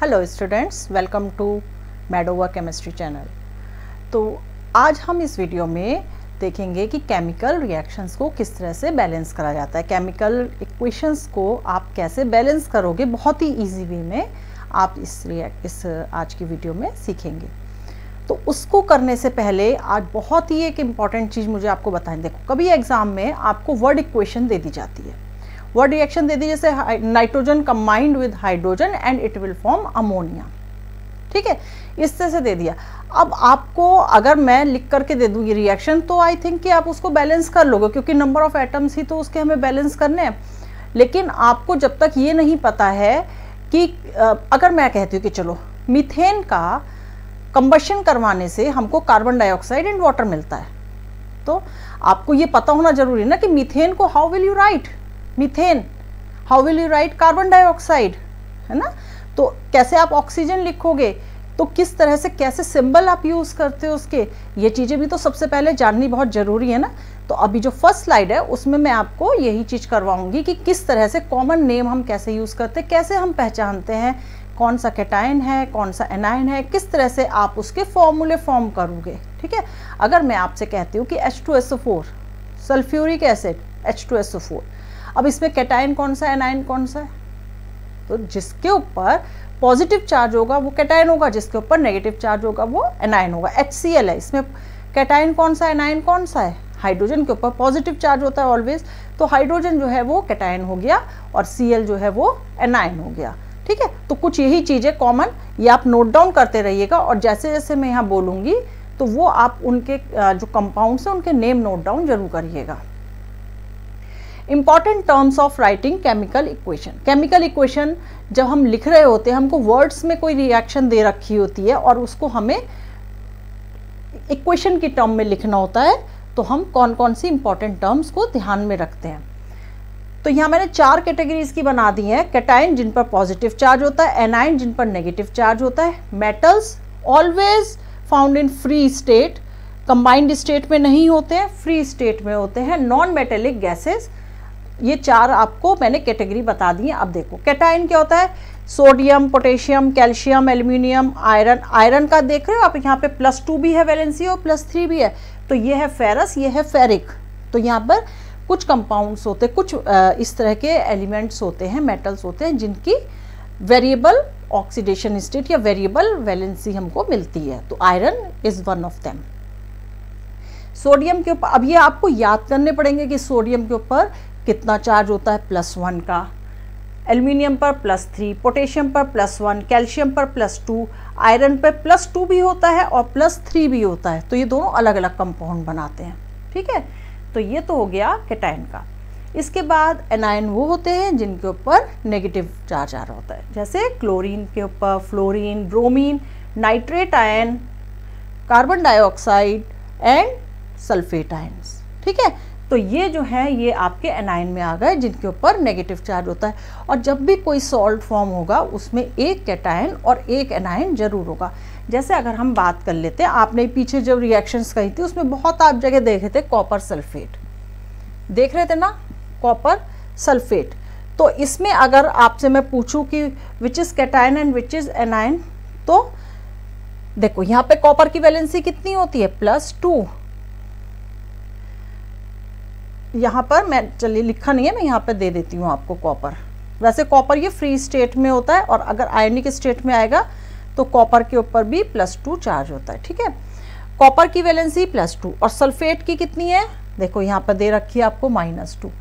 Hello students, welcome to Madova chemistry channel. तो आज हम इस वीडियो में देखेंगे कि केमिकल रिएक्शंस को किस तरह से बैलेंस करा जाता है। केमिकल इक्वेशंस को आप कैसे बैलेंस करोगे बहुत ही इजी वे में आप इस आज की वीडियो में सीखेंगे। तो उसको करने से पहले आज बहुत ही एक इम्पॉर्टेंट चीज़ मुझे आपको बताएं। देखो, कभी एग्जाम में आपको वर्ड इक्वेशन दे दी जाती है, वर्ड रिएक्शन दे दी, जैसे nitrogen combined with hydrogen and it will form ammonia. ठीक है, इस तरह से दे दिया। अब आपको अगर मैं लिख करके दे दूँ ये रिएक्शन, तो आई थिंक कि आप उसको बैलेंस कर लोगे, क्योंकि नंबर ऑफ एटम्स ही तो उसके हमें बैलेंस करने हैं। लेकिन आपको जब तक ये नहीं पता है कि अगर मैं कहती हूँ कि चलो मीथेन का कंबशन करवाने से हमको कार्बन डाइऑक्साइड एंड वाटर मिलता है, तो आपको ये पता होना जरूरी है ना कि मीथेन को how will you right methane, how will you right carbon dioxide, है ना। तो कैसे आप ऑक्सीजन लिखोगे, तो किस तरह से कैसे सिंबल आप यूज करते हो उसके, ये चीजें भी तो सबसे पहले जाननी बहुत जरूरी है ना। तो अभी जो फर्स्ट स्लाइड है उसमें मैं आपको यही चीज करवाऊंगी कि किस तरह से कॉमन नेम हम कैसे यूज करते हैं, कैसे हम पहचानते हैं कौन सा कैटायन है कौन सा एनायन है, किस तरह से आप उसके फॉर्मूले फॉर्म करोगे। ठीक है, अगर मैं आपसे कहती हूँ कि H2SO4 सल्फ्यूरिक एसिड H2SO4, अब इसमें कैटायन कौन सा एनायन कौन सा है, तो जिसके ऊपर पॉजिटिव चार्ज होगा वो कैटायन होगा, जिसके ऊपर नेगेटिव चार्ज होगा वो एनायन होगा। HCl है, इसमें कैटायन कौन सा एनायन कौन सा है, हाइड्रोजन के ऊपर पॉजिटिव चार्ज होता है ऑलवेज, तो हाइड्रोजन जो है वो कैटायन हो गया और Cl जो है वो एनायन हो गया। ठीक है, तो कुछ यही चीजें कॉमन, ये आप नोट डाउन करते रहिएगा, और जैसे जैसे मैं यहाँ बोलूंगी तो वो आप उनके जो कंपाउंड्स हैं उनके नेम नोट डाउन जरूर करिएगा। Important terms of writing chemical equation. Chemical equation जब हम लिख रहे होते हैं, हमको वर्ड्स में कोई रिएक्शन दे रखी होती है और उसको हमें इक्वेशन की टर्म में लिखना होता है, तो हम कौन कौन सी इंपॉर्टेंट टर्म्स को ध्यान में रखते हैं। तो यहाँ मैंने 4 कैटेगरीज की बना दी हैं। कैटायन जिन पर पॉजिटिव चार्ज होता है, एनायन जिन पर नेगेटिव चार्ज होता है, metals always found in free state, combined state में नहीं होते हैं, फ्री स्टेट में होते हैं, नॉन मेटेलिक गैसेस। ये 4 आपको मैंने कैटेगरी बता दी है। अब देखो कैटायन क्या होता है, sodium, potassium, calcium, aluminium, iron. Iron का देख रहे हो आप, यहाँ पे +2 भी है वैलेंसी और +3 भी है, तो ये है फेरस, ये है फेरिक। तो यहाँ पर कुछ कंपाउंड्स होते हैं, कुछ इस तरह के एलिमेंट्स होते हैं, मेटल्स होते हैं जिनकी वेरिएबल ऑक्सीडेशन स्टेट या वेरिएबल वैलेंसी हमको मिलती है, तो iron is one of them. Sodium के ऊपर, अब ये आपको याद करने पड़ेंगे कि सोडियम के ऊपर कितना चार्ज होता है, +1 का, एल्यूमिनियम पर +3, पोटेशियम पर +1, कैल्शियम पर +2, आयरन पर +2 भी होता है और +3 भी होता है, तो ये दोनों अलग अलग कंपाउंड बनाते हैं। ठीक है, तो ये तो हो गया कैटायन का। इसके बाद एनायन वो होते हैं जिनके ऊपर नेगेटिव चार्ज आ रहा होता है, जैसे क्लोरीन के ऊपर fluorine, bromine, nitrate ion, carbon dioxide and sulphate ions. ठीक है, तो ये जो है ये आपके एनायन में आ गए जिनके ऊपर नेगेटिव चार्ज होता है। और जब भी कोई सॉल्ट फॉर्म होगा उसमें एक कैटायन और एक एनायन जरूर होगा। जैसे अगर हम बात कर लेते हैं, आपने पीछे जब रिएक्शंस कही थी उसमें बहुत आप जगह देखे थे कॉपर सल्फेट, देख रहे थे ना, कॉपर सल्फेट। तो इसमें अगर आपसे मैं पूछूं कि which is cation and which is anion, तो देखो यहाँ पे कॉपर की वैलेंसी कितनी होती है, +2। यहाँ पर मैं, चलिए लिखा नहीं है, मैं यहाँ पे दे देती हूँ आपको कॉपर। वैसे कॉपर ये फ्री स्टेट में होता है, और अगर आयनिक स्टेट में आएगा तो कॉपर के ऊपर भी +2 चार्ज होता है। ठीक है, कॉपर की वैलेंसी +2 और सल्फेट की कितनी है, देखो यहाँ पर दे रखी है आपको -2।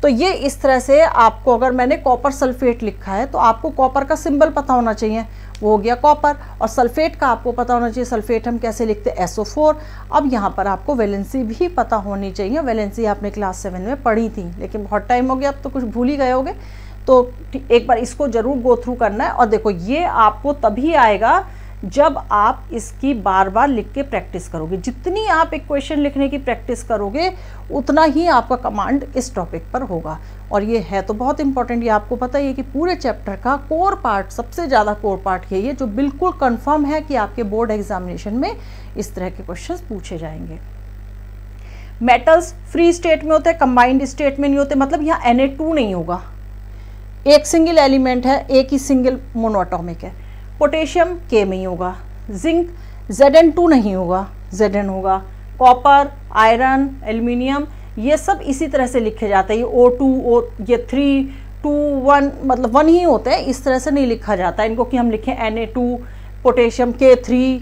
तो ये इस तरह से आपको, अगर मैंने कॉपर सल्फेट लिखा है तो आपको कॉपर का सिंबल पता होना चाहिए, वो हो गया कॉपर, और सल्फेट का आपको पता होना चाहिए, सल्फेट हम कैसे लिखते हैं, SO4। अब यहाँ पर आपको वैलेंसी भी पता होनी चाहिए, वैलेंसी आपने क्लास 7 में पढ़ी थी, लेकिन बहुत टाइम हो गया, अब तो कुछ भूल ही गए होगे, तो एक बार इसको जरूर गो थ्रू करना है। और देखो ये आपको तभी आएगा जब आप इसकी बार बार लिख के प्रैक्टिस करोगे। जितनी आप इक्वेशन लिखने की प्रैक्टिस करोगे उतना ही आपका कमांड इस टॉपिक पर होगा। और ये है तो बहुत इंपॉर्टेंट, ये आपको पता ही है कि पूरे चैप्टर का कोर पार्ट, सबसे ज़्यादा कोर पार्ट यही है जो बिल्कुल कंफर्म है कि आपके बोर्ड एग्जामिनेशन में इस तरह के क्वेश्चंस पूछे जाएंगे। मेटल्स फ्री स्टेट में होते हैं, कंबाइंड स्टेट में नहीं होते, मतलब यहाँ Na2 नहीं होगा, एक सिंगल एलिमेंट है, एक ही सिंगल मोनोएटॉमिक है। पोटेशियम के में ही होगा, जिंक Zn2 नहीं होगा, Zn होगा, कॉपर, आयरन, एल्यूमिनियम, ये सब इसी तरह से लिखे जाते हैं। ये O2 ये 3 2 1 मतलब 1 ही होते हैं, इस तरह से नहीं लिखा जाता है इनको कि हम लिखें Na2, potassium K3,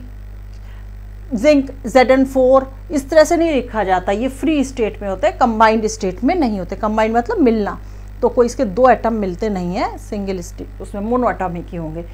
zinc Zn4, इस तरह से नहीं लिखा जाता। ये फ्री स्टेट में होते हैं, कंबाइंड स्टेट में नहीं होते। कंबाइंड मतलब मिलना, तो कोई इसके दो एटम मिलते नहीं है सिंगल स्टेट, उसमें मोनो एटॉमिक ही होंगे।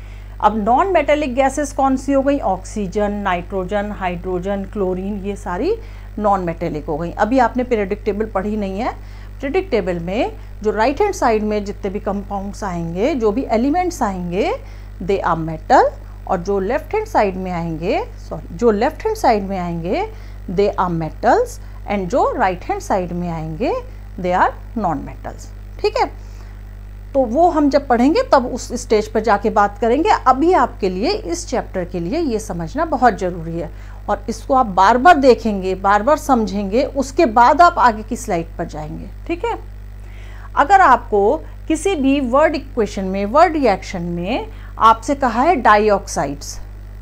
अब नॉन मेटेलिक गैसेस कौन सी हो गई? ऑक्सीजन, नाइट्रोजन, हाइड्रोजन, क्लोरीन, ये सारी नॉन मेटेलिक हो गई। अभी आपने पीरियोडिक टेबल पढ़ी नहीं है। पीरियोडिक टेबल में जो राइट हैंड साइड में जितने भी कंपाउंड्स आएंगे, जो भी एलिमेंट्स आएंगे, दे आर मेटल, और जो लेफ्ट हैंड साइड में आएंगे, जो लेफ्ट हैंड साइड में आएंगे दे आर मेटल्स, एंड जो राइट हैंड साइड में आएंगे दे आर नॉन मेटल्स। ठीक है, तो वो हम जब पढ़ेंगे तब उस स्टेज पर जाके बात करेंगे। अभी आपके लिए इस चैप्टर के लिए ये समझना बहुत ज़रूरी है, और इसको आप बार बार देखेंगे, बार बार समझेंगे, उसके बाद आप आगे की स्लाइड पर जाएंगे। ठीक है, अगर आपको किसी भी वर्ड इक्वेशन में, वर्ड रिएक्शन में आपसे कहा है डाइऑक्साइड्स,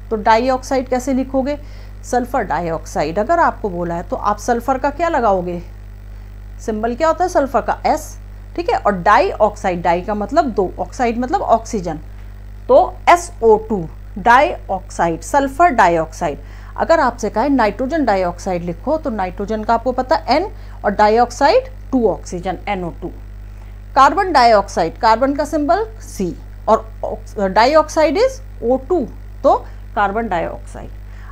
तो डाइऑक्साइड कैसे लिखोगे? सल्फर डाइऑक्साइड अगर आपको बोला है तो आप सल्फर का क्या लगाओगे? सिंबल क्या होता है सल्फर का? S। ठीक है, और डाइऑक्साइड, डाई का मतलब दो, ऑक्साइड मतलब ऑक्सीजन, तो SO2, डाइऑक्साइड, सल्फर डाइऑक्साइड। अगर आपसे कहा है नाइट्रोजन डाइऑक्साइड लिखो, तो नाइट्रोजन का आपको पता N, और dioxide 2 oxygen, NO2। Carbon dioxide, carbon का सिंबल C, और डाइऑक्साइड इज O2, तो कार्बन डाइऑक्साइड।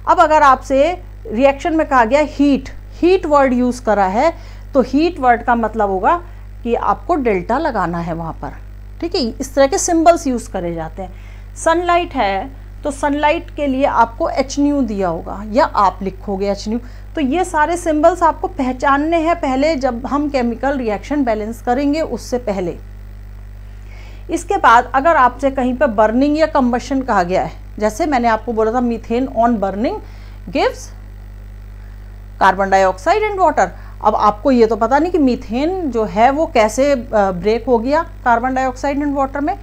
अब अगर आपसे रिएक्शन में कहा गया हीट, हीट वर्ड यूज करा है, तो हीट वर्ड का मतलब होगा कि आपको डेल्टा लगाना है वहाँ पर। ठीक है, इस तरह के सिंबल्स यूज करे जाते हैं। सनलाइट है तो सनलाइट के लिए आपको HNu दिया होगा, या आप लिखोगे HNu। तो ये सारे सिंबल्स आपको पहचानने हैं पहले, जब हम केमिकल रिएक्शन बैलेंस करेंगे उससे पहले। इसके बाद अगर आपसे कहीं पर बर्निंग या कंबशन कहा गया है, जैसे मैंने आपको बोला था methane on burning gives carbon dioxide and water. अब आपको ये तो पता नहीं कि मीथेन जो है वो कैसे ब्रेक हो गया कार्बन डाइऑक्साइड एंड वाटर में,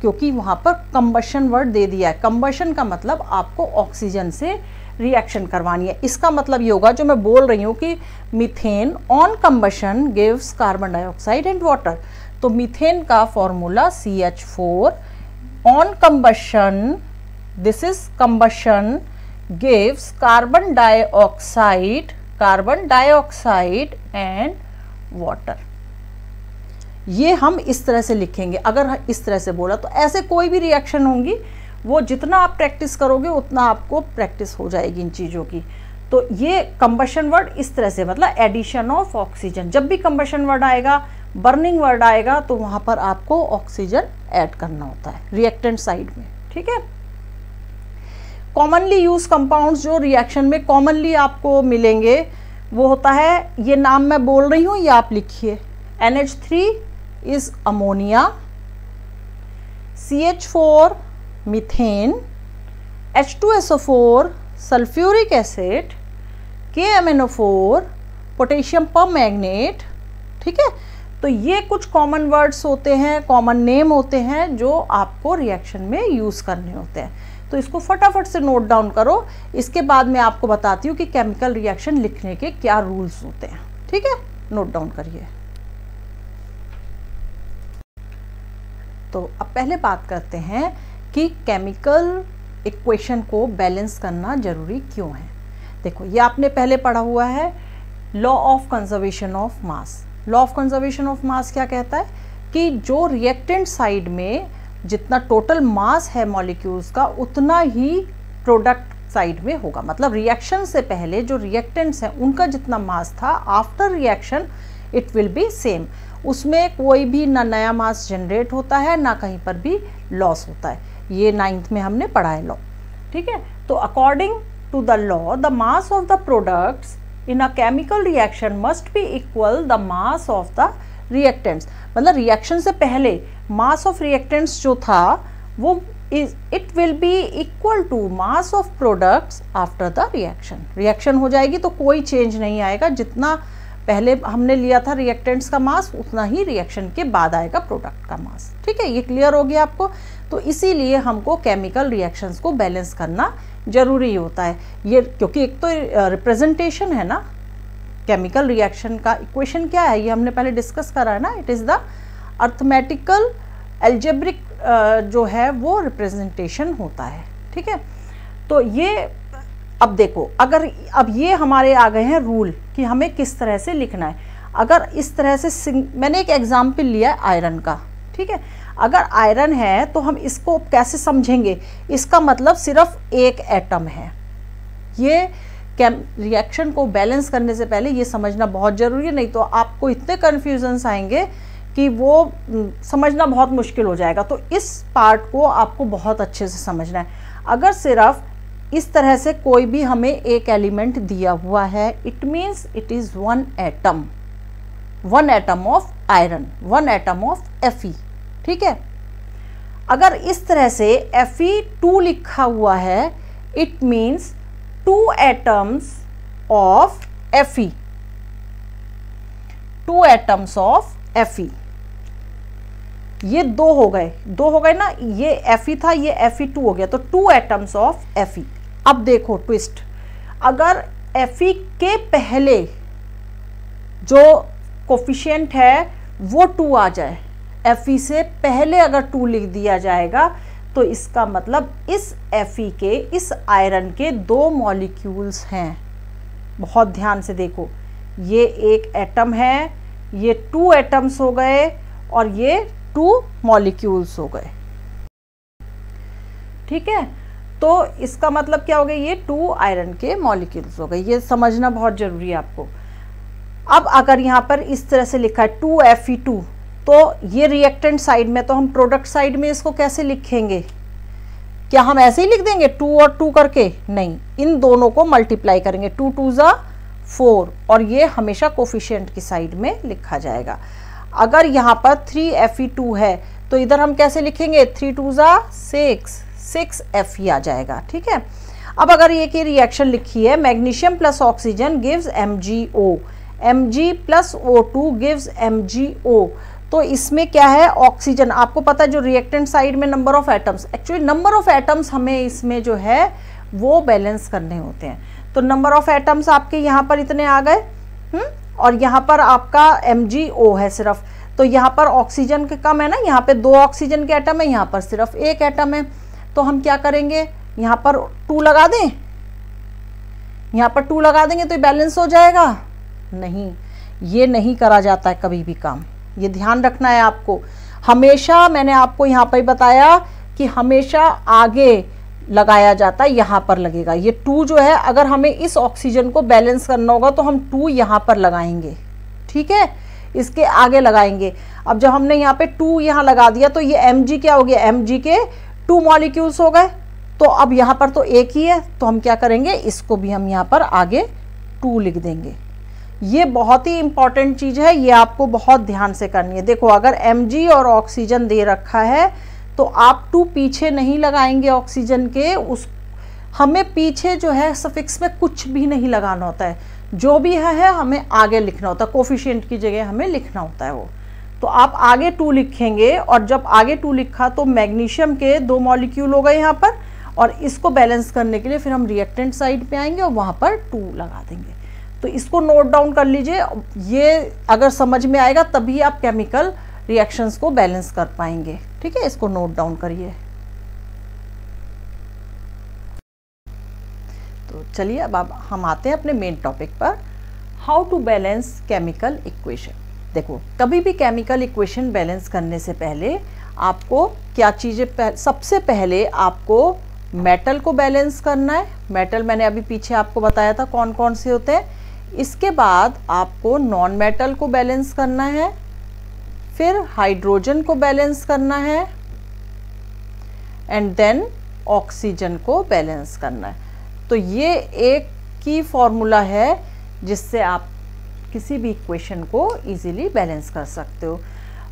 क्योंकि वहाँ पर कंबशन वर्ड दे दिया है। कंबशन का मतलब आपको ऑक्सीजन से रिएक्शन करवानी है। इसका मतलब ये होगा जो मैं बोल रही हूँ कि methane on combustion gives carbon dioxide and water, तो मीथेन का formula CH4 on combustion, this is combustion, gives carbon dioxide and water. ये हम इस तरह से लिखेंगे। अगर इस तरह से बोला तो ऐसे कोई भी रिएक्शन होंगी, वो जितना आप प्रैक्टिस करोगे उतना आपको प्रैक्टिस हो जाएगी इन चीज़ों की। तो ये कंबशन वर्ड इस तरह से, मतलब एडिशन ऑफ ऑक्सीजन। जब भी कंबशन वर्ड आएगा, बर्निंग वर्ड आएगा, तो वहाँ पर आपको ऑक्सीजन ऐड करना होता है रिएक्टेंट साइड में। ठीक है, कॉमनली यूज कंपाउंड्स जो रिएक्शन में कॉमनली आपको मिलेंगे वो होता है, ये नाम मैं बोल रही हूँ, ये आप लिखिए। NH3 is ammonia, CH4 methane, H2SO4 sulphuric acid, KMNO4 potassium permanganate. ठीक है, तो ये कुछ कॉमन वर्ड्स होते हैं, कॉमन नेम होते हैं जो आपको रिएक्शन में यूज़ करने होते हैं। तो इसको फटाफट से नोट डाउन करो। इसके बाद मैं आपको बताती हूँ कि केमिकल रिएक्शन लिखने के क्या रूल्स होते हैं। ठीक है, नोट डाउन करिए। तो अब पहले बात करते हैं कि केमिकल इक्वेशन को बैलेंस करना जरूरी क्यों है। देखो, ये आपने पहले पढ़ा हुआ है, law of conservation of mass. Law of conservation of mass क्या कहता है कि जो रिएक्टेंट साइड में जितना टोटल मास है मॉलिक्यूल्स का, उतना ही प्रोडक्ट साइड में होगा। मतलब रिएक्शन से पहले जो रिएक्टेंट्स हैं उनका जितना मास था, after reaction it will B same. उसमें कोई भी ना नया मास जनरेट होता है, ना कहीं पर भी लॉस होता है। ये 9th में हमने पढ़ा है लॉ। ठीक है, तो according to the law, the mass of the products in a chemical reaction must be equal the mass of the reactants. मतलब रिएक्शन से पहले मास ऑफ रिएक्टेंट्स जो था वो it will be equal to mass of products after the reaction. Reaction हो जाएगी तो कोई चेंज नहीं आएगा, जितना पहले हमने लिया था रिएक्टेंट्स का मास, उतना ही रिएक्शन के बाद आएगा प्रोडक्ट का मास। ठीक है, ये क्लियर हो गया आपको। तो इसीलिए हमको केमिकल रिएक्शंस को बैलेंस करना जरूरी होता है। ये क्योंकि एक तो रिप्रेजेंटेशन है ना, केमिकल रिएक्शन का इक्वेशन क्या है ये हमने पहले डिस्कस करा है ना, it is the arithmetical algebraic जो है वो रिप्रेजेंटेशन होता है। ठीक है, तो ये अब देखो, अगर अब ये हमारे आ गए हैं रूल कि हमें किस तरह से लिखना है। अगर इस तरह से मैंने एक एग्जाम्पल लिया है आयरन का। ठीक है, अगर आयरन है तो हम इसको कैसे समझेंगे, इसका मतलब सिर्फ एक एटम है। ये रिएक्शन को बैलेंस करने से पहले ये समझना बहुत ज़रूरी है, नहीं तो आपको इतने कन्फ्यूजन्स आएंगे कि वो समझना बहुत मुश्किल हो जाएगा। तो इस पार्ट को आपको बहुत अच्छे से समझना है। अगर सिर्फ इस तरह से कोई भी हमें एक एलिमेंट दिया हुआ है, it means it is one atom of iron, one atom of Fe। ठीक है, अगर इस तरह से Fe2 लिखा हुआ है, it means 2 atoms of Fe, 2 atoms of Fe। ये दो हो गए ना, ये Fe था, ये Fe2 हो गया, तो 2 एटम्स ऑफ Fe। अब देखो ट्विस्ट, अगर Fe के पहले जो कोफिशिएंट है वो 2 आ जाए, Fe से पहले अगर 2 लिख दिया जाएगा, तो इसका मतलब इस Fe के, इस आयरन के 2 मॉलिक्यूल्स हैं। बहुत ध्यान से देखो, ये एक एटम है, ये 2 एटम्स हो गए और ये 2 मॉलिक्यूल्स हो गए। ठीक है, तो इसका मतलब क्या हो गया, ये 2 आयरन के मॉलिक्यूल्स हो गए। ये समझना बहुत जरूरी है आपको। अब अगर यहाँ पर इस तरह से लिखा है 2Fe2, तो ये रिएक्टेंट साइड में, तो हम प्रोडक्ट साइड में इसको कैसे लिखेंगे? क्या हम ऐसे ही लिख देंगे 2 और 2 करके? नहीं, इन दोनों को मल्टीप्लाई करेंगे, 2 2 जा 4, और ये हमेशा कोफिशिएंट की साइड में लिखा जाएगा। अगर यहाँ पर 3Fe2 है तो इधर हम कैसे लिखेंगे? 3 2 जा 6 Fe आ जाएगा। ठीक है, अब अगर ये की रिएक्शन लिखी है, magnesium plus oxygen gives MgO, Mg plus O2 gives MgO, तो इसमें क्या है, ऑक्सीजन, आपको पता है जो रिएक्टेंट साइड में number of atoms, actually number of atoms हमें इसमें जो है वो बैलेंस करने होते हैं। तो नंबर ऑफ एटम्स आपके यहाँ पर इतने आ गए, और यहाँ पर आपका MgO है सिर्फ, तो यहाँ पर ऑक्सीजन के कम है ना, यहाँ पे 2 ऑक्सीजन के एटम है, यहाँ पर सिर्फ 1 एटम है। तो हम क्या करेंगे, यहाँ पर 2 लगा दें, यहाँ पर 2 लगा देंगे तो ये बैलेंस हो जाएगा? नहीं, ये नहीं करा जाता है कभी भी काम, ये ध्यान रखना है आपको। हमेशा मैंने आपको यहाँ पर बताया कि हमेशा आगे लगाया जाता है, यहाँ पर लगेगा। ये 2 जो है, अगर हमें इस ऑक्सीजन को बैलेंस करना होगा तो हम 2 यहाँ पर लगाएंगे। ठीक है, इसके आगे लगाएंगे। अब जब हमने यहाँ पे 2 यहाँ लगा दिया तो ये Mg क्या हो गया, Mg के 2 मॉलिक्यूल्स हो गए। तो अब यहाँ पर तो एक ही है, तो हम क्या करेंगे, इसको भी हम यहाँ पर आगे 2 लिख देंगे। ये बहुत ही इंपॉर्टेंट चीज़ है, ये आपको बहुत ध्यान से करनी है। देखो, अगर Mg और ऑक्सीजन दे रखा है तो आप 2 पीछे नहीं लगाएंगे ऑक्सीजन के, उस हमें पीछे जो है सफिक्स में कुछ भी नहीं लगाना होता है, जो भी है हमें आगे लिखना होता है, कोफिशिएंट की जगह हमें लिखना होता है वो। तो आप आगे 2 लिखेंगे, और जब आगे 2 लिखा तो मैग्नीशियम के 2 मॉलिक्यूल हो गए यहाँ पर, और इसको बैलेंस करने के लिए फिर हम रिएक्टेंट साइड पे आएंगे और वहाँ पर 2 लगा देंगे। तो इसको नोट डाउन कर लीजिए, ये अगर समझ में आएगा तभी आप केमिकल रिएक्शंस को बैलेंस कर पाएंगे। ठीक है, इसको नोट डाउन करिए। तो चलिए अब हम आते हैं अपने मेन टॉपिक पर, how to balance chemical equation. देखो, कभी भी केमिकल इक्वेशन बैलेंस करने से पहले आपको क्या चीज़ें, सबसे पहले आपको मेटल को बैलेंस करना है। मेटल मैंने अभी पीछे आपको बताया था कौन कौन से होते हैं। इसके बाद आपको नॉन मेटल को बैलेंस करना है, फिर हाइड्रोजन को बैलेंस करना है, एंड देन ऑक्सीजन को बैलेंस करना है। तो ये एक की फॉर्मूला है जिससे आप किसी भी इक्वेशन को इजीली बैलेंस कर सकते हो।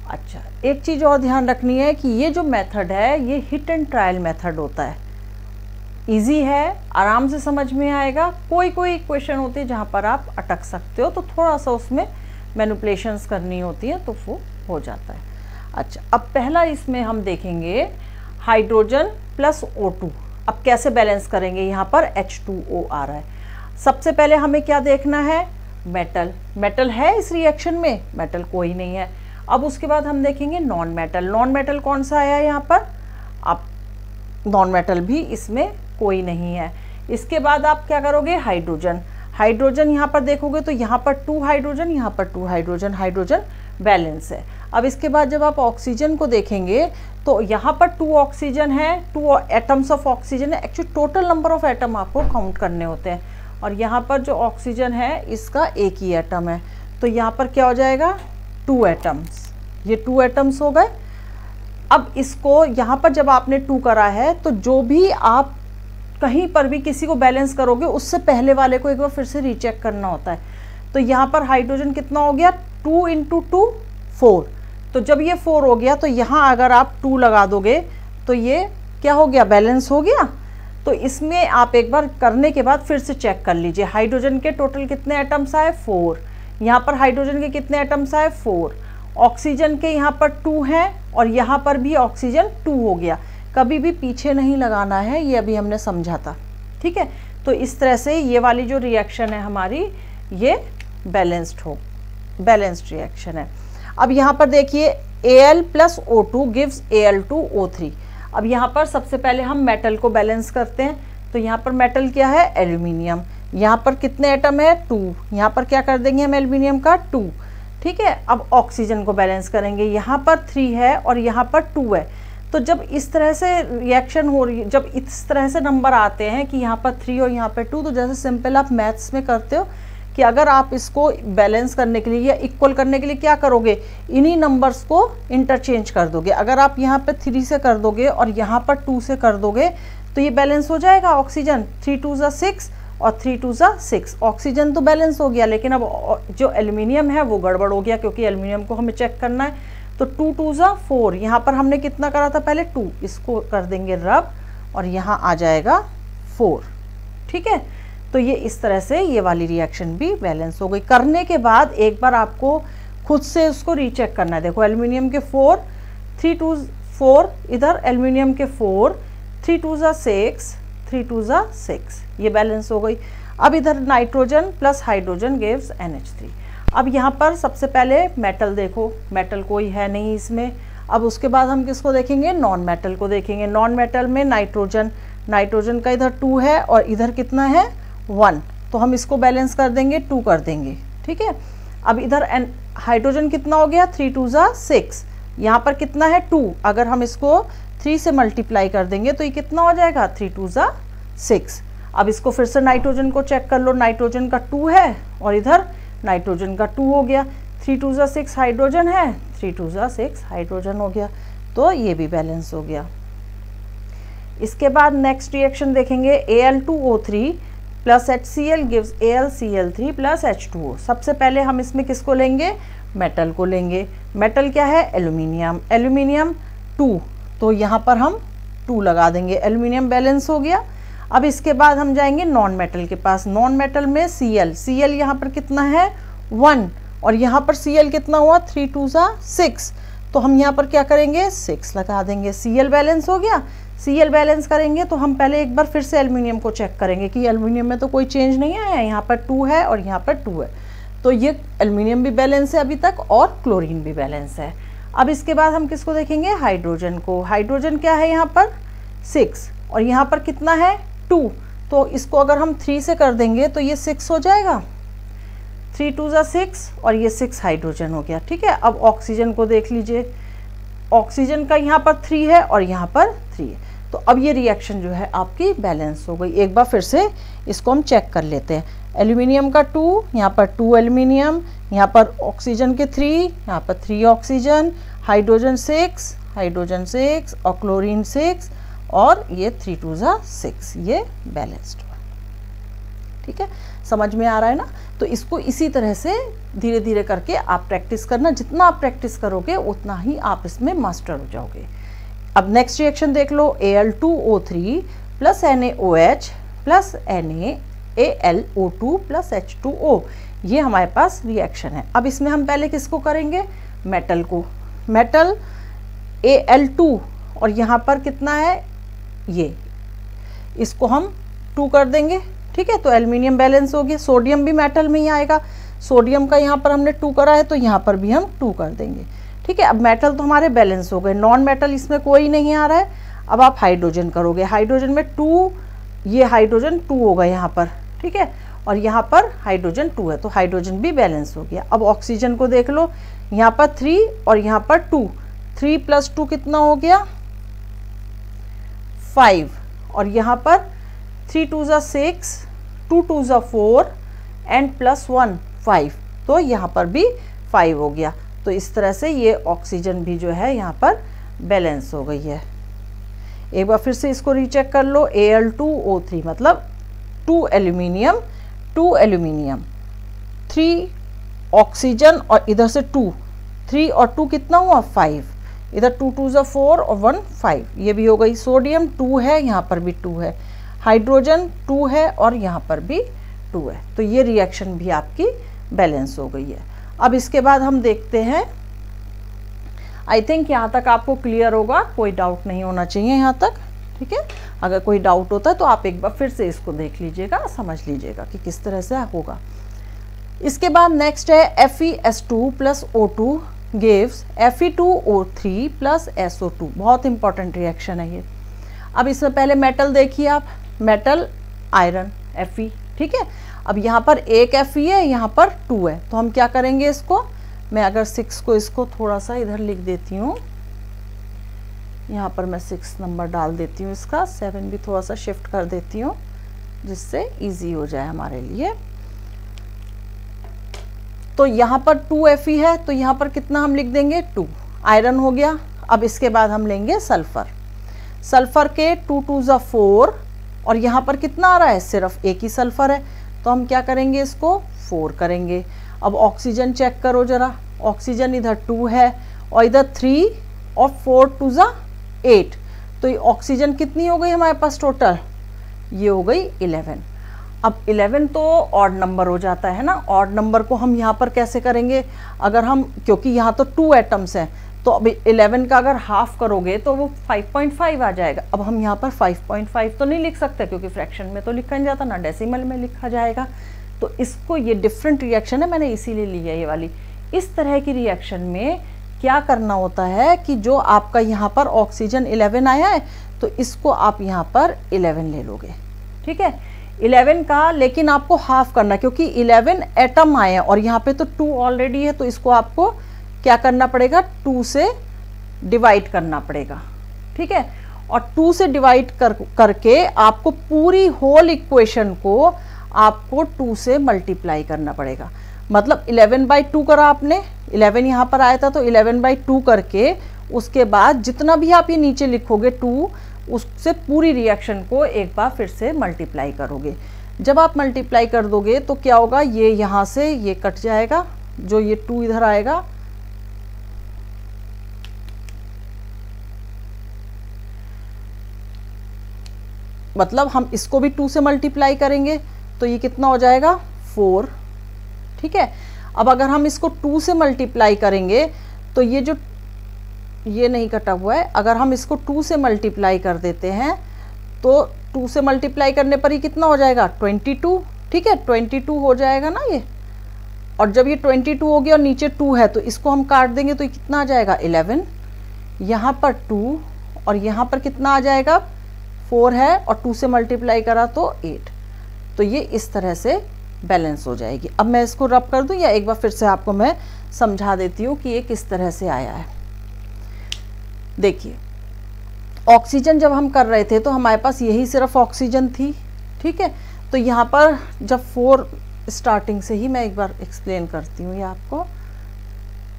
अच्छा, एक चीज़ और ध्यान रखनी है कि ये जो मेथड है ये हिट एंड ट्रायल मेथड होता है। इजी है, आराम से समझ में आएगा। कोई कोई इक्वेशन होती है जहाँ पर आप अटक सकते हो, तो थोड़ा सा उसमें मैनिपुलेशंस करनी होती है तो वो हो जाता है। अच्छा, अब पहला इसमें हम देखेंगे हाइड्रोजन प्लस O2। अब कैसे बैलेंस करेंगे, यहाँ पर H2O आ रहा है। सबसे पहले हमें क्या देखना है, मेटल। मेटल है इस रिएक्शन में, मेटल कोई नहीं है। अब उसके बाद हम देखेंगे नॉन मेटल। नॉन मेटल कौन सा आया यहाँ पर, अब नॉन मेटल भी इसमें कोई नहीं है। इसके बाद आप क्या करोगे, हाइड्रोजन। हाइड्रोजन यहाँ पर देखोगे तो यहाँ पर 2 हाइड्रोजन, यहाँ पर 2 हाइड्रोजन, हाइड्रोजन बैलेंस है। अब इसके बाद जब आप ऑक्सीजन को देखेंगे तो यहाँ पर 2 ऑक्सीजन है, 2 एटम्स ऑफ ऑक्सीजन है। Actually total number of atom आपको काउंट करने होते हैं, और यहाँ पर जो ऑक्सीजन है इसका एक ही एटम है, तो यहाँ पर क्या हो जाएगा, 2 एटम्स। ये 2 एटम्स हो गए। अब इसको यहाँ पर जब आपने 2 करा है तो जो भी आप कहीं पर भी किसी को बैलेंस करोगे उससे पहले वाले को एक बार फिर से रीचेक करना होता है। तो यहाँ पर हाइड्रोजन कितना हो गया, 2 × 2 4। तो जब ये 4 हो गया तो यहाँ अगर आप 2 लगा दोगे तो ये क्या हो गया, बैलेंस हो गया। तो इसमें आप एक बार करने के बाद फिर से चेक कर लीजिए, हाइड्रोजन के टोटल कितने एटम्स आए, 4। यहाँ पर हाइड्रोजन के कितने एटम्स आए, 4। ऑक्सीजन के यहाँ पर 2 हैं और यहाँ पर भी ऑक्सीजन 2 हो गया। कभी भी पीछे नहीं लगाना है, ये अभी हमने समझा था, ठीक है। तो इस तरह से ये वाली जो रिएक्शन है हमारी, ये बैलेंस्ड रिएक्शन है। अब यहाँ पर देखिए Al + O2 गिव्स Al2O3। अब यहाँ पर सबसे पहले हम मेटल को बैलेंस करते हैं। तो यहाँ पर मेटल क्या है, एल्यूमिनियम। यहाँ पर कितने एटम है, 2। यहाँ पर क्या कर देंगे हम, एल्यूमिनियम का 2, ठीक है। अब ऑक्सीजन को बैलेंस करेंगे, यहाँ पर 3 है और यहाँ पर 2 है। तो जब इस तरह से रिएक्शन हो रही है, जब इस तरह से नंबर आते हैं कि यहाँ पर 3 और यहाँ पर 2, तो जैसे सिंपल आप मैथ्स में करते हो कि अगर आप इसको बैलेंस करने के लिए या इक्वल करने के लिए क्या करोगे, इन्हीं नंबर्स को इंटरचेंज कर दोगे। अगर आप यहाँ पे 3 से कर दोगे और यहाँ पर 2 से कर दोगे तो ये बैलेंस हो जाएगा। ऑक्सीजन 3 × 2 = 6 और 3 × 2 = 6। ऑक्सीजन तो बैलेंस हो गया, लेकिन अब जो एल्यूमिनियम है वो गड़बड़ हो गया, क्योंकि एल्यूमिनियम को हमें चेक करना है। तो 2 × 2 = 4। यहाँ पर हमने कितना करा था पहले, 2। इसको कर देंगे रब और यहाँ आ जाएगा 4, ठीक है। तो ये इस तरह से ये वाली रिएक्शन भी बैलेंस हो गई। करने के बाद एक बार आपको खुद से उसको रीचेक करना है। देखो एल्यूमिनियम के 4, 3 × 2 = 4, इधर एल्यूमिनियम के 4, 3 × 2 = 6, 3 × 2 = 6, ये बैलेंस हो गई। अब इधर nitrogen plus hydrogen gives NH3। अब यहाँ पर सबसे पहले मेटल देखो, मेटल कोई है नहीं इसमें। अब उसके बाद हम किसको देखेंगे, नॉन मेटल को देखेंगे। नॉन मेटल में नाइट्रोजन, नाइट्रोजन का इधर 2 है और इधर कितना है, 1। तो हम इसको बैलेंस कर देंगे, 2 कर देंगे, ठीक है। अब इधर हाइड्रोजन कितना हो गया, 3 × 2 = 6। यहाँ पर कितना है, 2। अगर हम इसको 3 से मल्टीप्लाई कर देंगे तो ये कितना हो जाएगा, 3 × 2 = 6। अब इसको फिर से नाइट्रोजन को चेक कर लो, नाइट्रोजन का 2 है और इधर नाइट्रोजन का 2 हो गया। 3 × 2 = 6 हाइड्रोजन है, 3 × 2 = 6 हाइड्रोजन हो गया, तो ये भी बैलेंस हो गया। इसके बाद नेक्स्ट रिएक्शन देखेंगे, Al2O3 + HCl gives AlCl3 + H2O। सबसे पहले हम इसमें किसको लेंगे, मेटल को लेंगे। मेटल क्या है, एल्यूमिनियम। एल्यूमिनियम 2, तो यहाँ पर हम 2 लगा देंगे, एल्यूमिनियम बैलेंस हो गया। अब इसके बाद हम जाएंगे नॉन मेटल के पास। नॉन मेटल में Cl, Cl यहाँ पर कितना है, 1, और यहाँ पर Cl कितना हुआ, 3 × 2 = 6। तो हम यहाँ पर क्या करेंगे, 6 लगा देंगे, Cl बैलेंस हो गया। Cl बैलेंस करेंगे तो हम पहले एक बार फिर से एल्यूमिनियम को चेक करेंगे कि एल्यूमिनियम में तो कोई चेंज नहीं आया, यहाँ पर 2 है और यहाँ पर 2 है, तो ये एल्यूमिनियम भी बैलेंस है अभी तक और क्लोरीन भी बैलेंस है। अब इसके बाद हम किसको देखेंगे, हाइड्रोजन को। हाइड्रोजन क्या है यहाँ पर, 6 और यहाँ पर कितना है, 2। तो इसको अगर हम 3 से कर देंगे तो ये 6 हो जाएगा, 3 × 2 = 6 और ये 6 हाइड्रोजन हो गया, ठीक है। अब ऑक्सीजन को देख लीजिए, ऑक्सीजन का यहाँ पर 3 है और यहाँ पर 3 है। तो अब ये रिएक्शन जो है आपकी बैलेंस हो गई। एक बार फिर से इसको हम चेक कर लेते हैं। एल्यूमिनियम का 2, यहाँ पर 2 एल्यूमिनियम, यहाँ पर ऑक्सीजन के 3, यहाँ पर 3 ऑक्सीजन, हाइड्रोजन 6, हाइड्रोजन 6 और क्लोरीन 6 और ये 3 × 2 = 6, ये बैलेंस्ड हुआ, ठीक है। समझ में आ रहा है ना। तो इसको इसी तरह से धीरे धीरे करके आप प्रैक्टिस करना। जितना आप प्रैक्टिस करोगे उतना ही आप इसमें मास्टर हो जाओगे। अब नेक्स्ट रिएक्शन देख लो, Al2O3 plus NaOH plus NaAlO2 plus H2O, ये हमारे पास रिएक्शन है। अब इसमें हम पहले किसको करेंगे, मेटल को। मेटल Al2 और यहाँ पर कितना है, ये इसको हम 2 कर देंगे, ठीक है। तो एल्युमिनियम बैलेंस हो गया। सोडियम भी मेटल में ही आएगा, सोडियम का यहाँ पर हमने 2 करा है तो यहाँ पर भी हम 2 कर देंगे, ठीक है। अब मेटल तो हमारे बैलेंस हो गए, नॉन मेटल इसमें कोई नहीं आ रहा है। अब आप हाइड्रोजन करोगे, हाइड्रोजन में 2, ये हाइड्रोजन 2 होगा यहाँ पर, ठीक है, और यहाँ पर हाइड्रोजन 2 है, तो हाइड्रोजन भी बैलेंस हो गया। अब ऑक्सीजन को देख लो, यहाँ पर 3 और यहाँ पर 2, 3 + 2 कितना हो गया 5, और यहाँ पर 3 × 2 = 6, 2 × 2 = 4 एंड +1 5, तो यहाँ पर भी 5 हो गया। तो इस तरह से ये ऑक्सीजन भी जो है यहाँ पर बैलेंस हो गई है। एक बार फिर से इसको रीचेक कर लो, Al2O3 मतलब 2 एल्यूमिनियम 3 ऑक्सीजन और इधर से 2, 3 और 2 कितना हुआ 5, इधर 2 × 2 = 4 और 1 5, ये भी हो गई। सोडियम 2 है, यहाँ पर भी 2 है, हाइड्रोजन 2 है और यहाँ पर भी 2 है, तो ये रिएक्शन भी आपकी बैलेंस हो गई है। अब इसके बाद हम देखते हैं, आई थिंक यहाँ तक आपको क्लियर होगा, कोई डाउट नहीं होना चाहिए यहाँ तक, ठीक है। अगर कोई डाउट होता है तो आप एक बार फिर से इसको देख लीजिएगा, समझ लीजिएगा कि किस तरह से होगा। इसके बाद नेक्स्ट है FeS2 + O2 gives Fe2O3 + SO2, बहुत इंपॉर्टेंट रिएक्शन है ये। अब इसमें पहले मेटल देखिए आप, मेटल आयरन Fe, ठीक है। अब यहाँ पर एक Fe है, यहाँ पर 2 है, तो हम क्या करेंगे इसको, मैं अगर 6 को इसको थोड़ा सा इधर लिख देती हूँ, यहाँ पर मैं 6 नंबर डाल देती हूँ, इसका 7 भी थोड़ा सा शिफ्ट कर देती हूँ जिससे इजी हो जाए हमारे लिए। तो यहाँ पर 2 Fe है, तो यहाँ पर कितना हम लिख देंगे 2, आयरन हो गया। अब इसके बाद हम लेंगे सल्फर, सल्फर के 2 × 2 = 4 और यहाँ पर कितना आ रहा है, सिर्फ एक ही सल्फर है, तो हम क्या करेंगे इसको 4 करेंगे। अब ऑक्सीजन चेक करो जरा, ऑक्सीजन इधर 2 है और इधर 3 और 4 × 2 = 8, तो ये ऑक्सीजन कितनी हो गई हमारे पास टोटल, ये हो गई 11। अब 11 तो ऑड नंबर हो जाता है ना, ऑड नंबर को हम यहाँ पर कैसे करेंगे, अगर हम, क्योंकि यहाँ तो 2 एटम्स हैं, तो अब 11 का अगर हाफ करोगे तो वो 5.5 आ जाएगा। अब हम यहाँ पर 5.5 तो नहीं लिख सकते क्योंकि फ्रैक्शन में तो लिखा नहीं जाता ना, डेसिमल में लिखा जाएगा, तो इसको, ये डिफरेंट रिएक्शन है, मैंने इसीलिए ली है ये वाली। इस तरह की रिएक्शन में क्या करना होता है कि जो आपका यहाँ पर ऑक्सीजन 11 आया है, तो इसको आप यहाँ पर 11 ले लोगे, ठीक है, 11 का, लेकिन आपको हाफ करना, क्योंकि 11 एटम आए हैं और यहाँ पे तो 2 ऑलरेडी है, तो इसको आपको क्या करना पड़ेगा, 2 से डिवाइड करना पड़ेगा, ठीक है। और 2 से डिवाइड करके आपको पूरी होल इक्वेशन को आपको 2 से मल्टीप्लाई करना पड़ेगा। मतलब 11/2 करा आपने, 11 यहाँ पर आया था, तो 11/2 करके उसके बाद जितना भी आप ये नीचे लिखोगे 2, उससे पूरी रिएक्शन को एक बार फिर से मल्टीप्लाई करोगे। जब आप मल्टीप्लाई कर दोगे तो क्या होगा, ये यहाँ से ये कट जाएगा, जो ये 2 इधर आएगा, मतलब हम इसको भी 2 से मल्टीप्लाई करेंगे तो ये कितना हो जाएगा 4, ठीक है। अब अगर हम इसको 2 से मल्टीप्लाई करेंगे तो ये जो, ये नहीं कटा हुआ है, अगर हम इसको 2 से मल्टीप्लाई कर देते हैं तो 2 से मल्टीप्लाई करने पर ही कितना हो जाएगा 22, ठीक है, 22 हो जाएगा ना ये। और जब ये 22 हो गया और नीचे 2 है तो इसको हम काट देंगे तो ये कितना आ जाएगा 11, यहाँ पर 2 और यहाँ पर कितना आ जाएगा 4 है और 2 से मल्टीप्लाई करा तो 8, तो ये इस तरह से बैलेंस हो जाएगी। अब मैं इसको रब कर दूं या एक बार फिर से आपको मैं समझा देती हूँ कि ये किस तरह से आया है। देखिए, ऑक्सीजन जब हम कर रहे थे तो हमारे पास यही सिर्फ ऑक्सीजन थी, ठीक है। तो यहाँ पर जब 4 स्टार्टिंग से ही मैं एक बार एक्सप्लेन करती हूँ ये आपको,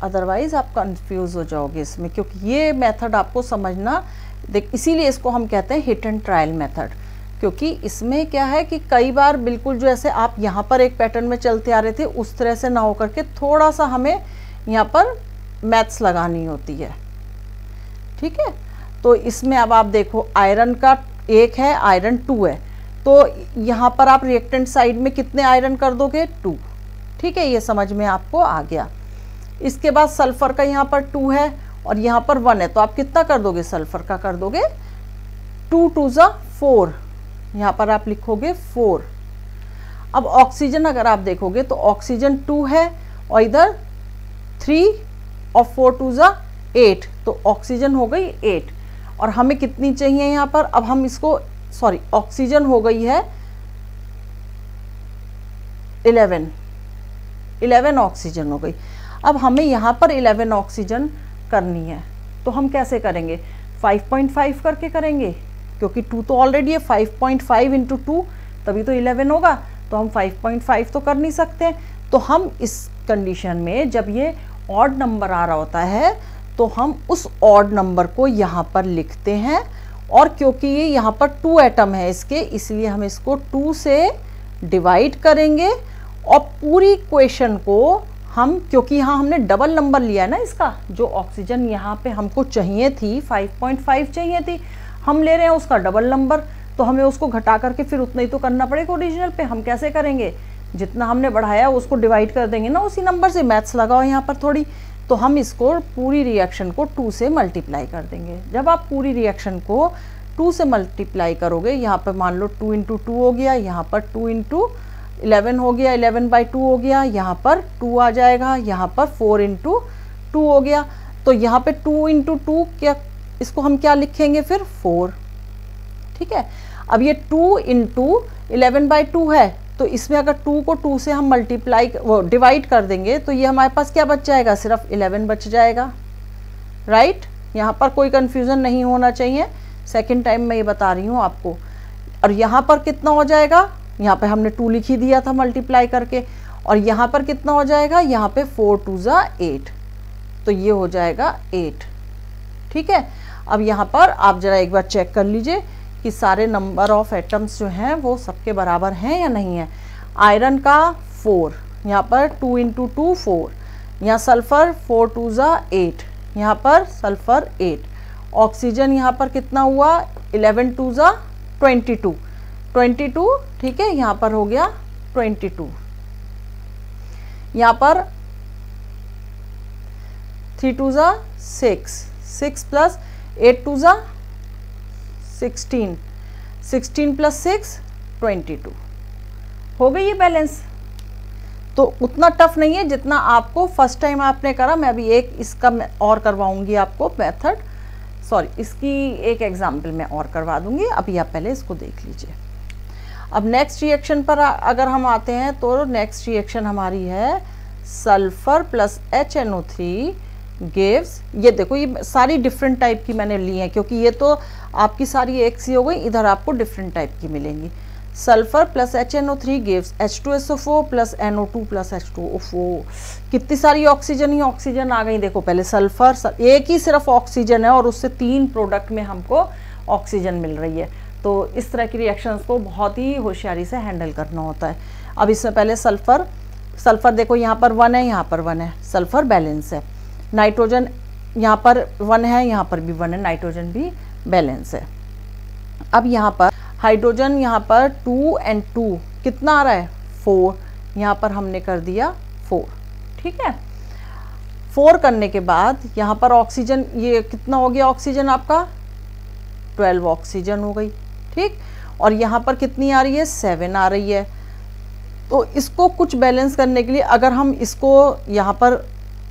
अदरवाइज आप कंफ्यूज हो जाओगे इसमें, क्योंकि ये मेथड आपको समझना, देख इसीलिए इसको हम कहते हैं हिट एंड ट्रायल मेथड, क्योंकि इसमें क्या है कि कई बार बिल्कुल जो ऐसे आप यहाँ पर एक पैटर्न में चलते आ रहे थे उस तरह से ना हो करके थोड़ा सा हमें यहाँ पर मैथ्स लगानी होती है, ठीक है। तो इसमें अब आप देखो, आयरन का 1 है, आयरन 2 है, तो यहाँ पर आप रिएक्टेंट साइड में कितने आयरन कर दोगे? 2। ठीक है, ये समझ में आपको आ गया। इसके बाद सल्फर का यहाँ पर 2 है और यहाँ पर 1 है, तो आप कितना कर दोगे? सल्फर का कर दोगे 2 2 ज़ा 4, यहाँ पर आप लिखोगे 4। अब ऑक्सीजन अगर आप देखोगे तो ऑक्सीजन 2 है और इधर 3 और 4 2 ज़ा 8, तो ऑक्सीजन हो गई 8। और हमें कितनी चाहिए यहाँ पर? अब हम इसको ऑक्सीजन हो गई है 11 ऑक्सीजन हो गई। अब हमें यहाँ पर 11 ऑक्सीजन करनी है, तो हम कैसे करेंगे? 5.5 करके करेंगे, क्योंकि 2 तो ऑलरेडी है, 5.5 इंटू 2 तभी तो 11 होगा, तो हम 5.5 तो कर नहीं सकते। तो हम इस कंडीशन में जब ये ऑड नंबर आ रहा होता है तो हम उस ऑड नंबर को यहाँ पर लिखते हैं, और क्योंकि ये यहाँ पर 2 एटम है इसके, इसलिए हम इसको 2 से डिवाइड करेंगे और पूरी इक्वेशन को हम, क्योंकि यहाँ हमने डबल नंबर लिया है ना इसका, जो ऑक्सीजन यहाँ पे हमको चाहिए थी 5.5 चाहिए थी, हम ले रहे हैं उसका डबल नंबर, तो हमें उसको घटा करके फिर उतना ही तो करना पड़ेगा ओरिजिनल पे। हम कैसे करेंगे? जितना हमने बढ़ाया उसको डिवाइड कर देंगे ना उसी नंबर से। मैथ्स लगाओ यहाँ पर थोड़ी, तो हम इसको पूरी रिएक्शन को 2 से मल्टीप्लाई कर देंगे। जब आप पूरी रिएक्शन को 2 से मल्टीप्लाई करोगे, यहाँ पर मान लो 2 इंटू 2 हो गया, यहाँ पर 2 इंटू 11 हो गया, 11/2 हो गया, यहाँ पर 2 आ जाएगा, यहाँ पर 4 इंटू 2 हो गया, तो यहाँ पे 2 इंटू 2 क्या, इसको हम क्या लिखेंगे फिर? 4। ठीक है, अब ये 2 इंटू 11/2 है, तो इसमें अगर 2 को 2 से हम मल्टीप्लाई वो डिवाइड कर देंगे तो ये हमारे पास क्या बच जाएगा? सिर्फ 11 बच जाएगा। राइट, यहाँ पर कोई कंफ्यूजन नहीं होना चाहिए, सेकंड टाइम मैं ये बता रही हूँ आपको। और यहाँ पर कितना हो जाएगा? यहाँ पे हमने 2 लिख ही दिया था मल्टीप्लाई करके, और यहाँ पर कितना हो जाएगा? यहाँ पे 4 2 ज़ा 8, तो ये हो जाएगा 8। ठीक है, अब यहाँ पर आप जरा एक बार चेक कर लीजिए कि सारे नंबर ऑफ एटम्स जो हैं वो सबके बराबर हैं या नहीं है। आयरन का 4, यहाँ पर 2 इंटू 2 4, यहाँ सल्फ़र 4 2 ज़ा 8, यहाँ पर सल्फ़र 8। ऑक्सीजन यहाँ पर कितना हुआ? 11 2 ज़ा 22, ठीक है, यहाँ पर हो गया 22। यहाँ पर 3 2 ज़ा 6 प्लस 8 2 ज़ा 16, 16 प्लस 6 22, हो गई ये बैलेंस। तो उतना टफ नहीं है जितना आपको फर्स्ट टाइम आपने करा। मैं अभी एक इसका और करवाऊंगी आपको मेथड, इसकी एक एग्जाम्पल मैं और करवा दूंगी, अभी आप पहले इसको देख लीजिए। अब नेक्स्ट रिएक्शन पर अगर हम आते हैं तो नेक्स्ट रिएक्शन हमारी है सल्फर प्लस HNO3 गिव्स, ये देखो ये सारी डिफरेंट टाइप की मैंने ली हैं, क्योंकि ये तो आपकी सारी एक सी हो गई, इधर आपको डिफरेंट टाइप की मिलेंगी। Sulphur plus HNO3 gives H2SO4 plus NO2 plus H2O4। कितनी सारी ऑक्सीजन ही ऑक्सीजन आ गई। देखो पहले सल्फर, एक ही सिर्फ ऑक्सीजन है और उससे 3 प्रोडक्ट में हमको ऑक्सीजन मिल रही है। तो इस तरह की रिएक्शंस को बहुत ही होशियारी से हैंडल करना होता है। अब इसमें पहले सल्फर देखो यहाँ पर 1 है, यहाँ पर 1 है, सल्फर बैलेंस है। नाइट्रोजन यहाँ पर 1 है, यहाँ पर भी 1 है, नाइट्रोजन भी बैलेंस है। अब यहाँ पर हाइड्रोजन, यहाँ पर 2 और 2 कितना आ रहा है? 4, यहाँ पर हमने कर दिया 4। ठीक है, 4 करने के बाद यहाँ पर ऑक्सीजन, ये कितना हो गया ऑक्सीजन आपका? 12 ऑक्सीजन हो गई। ठीक, और यहाँ पर कितनी आ रही है? 7 आ रही है। तो इसको कुछ बैलेंस करने के लिए अगर हम इसको, यहाँ पर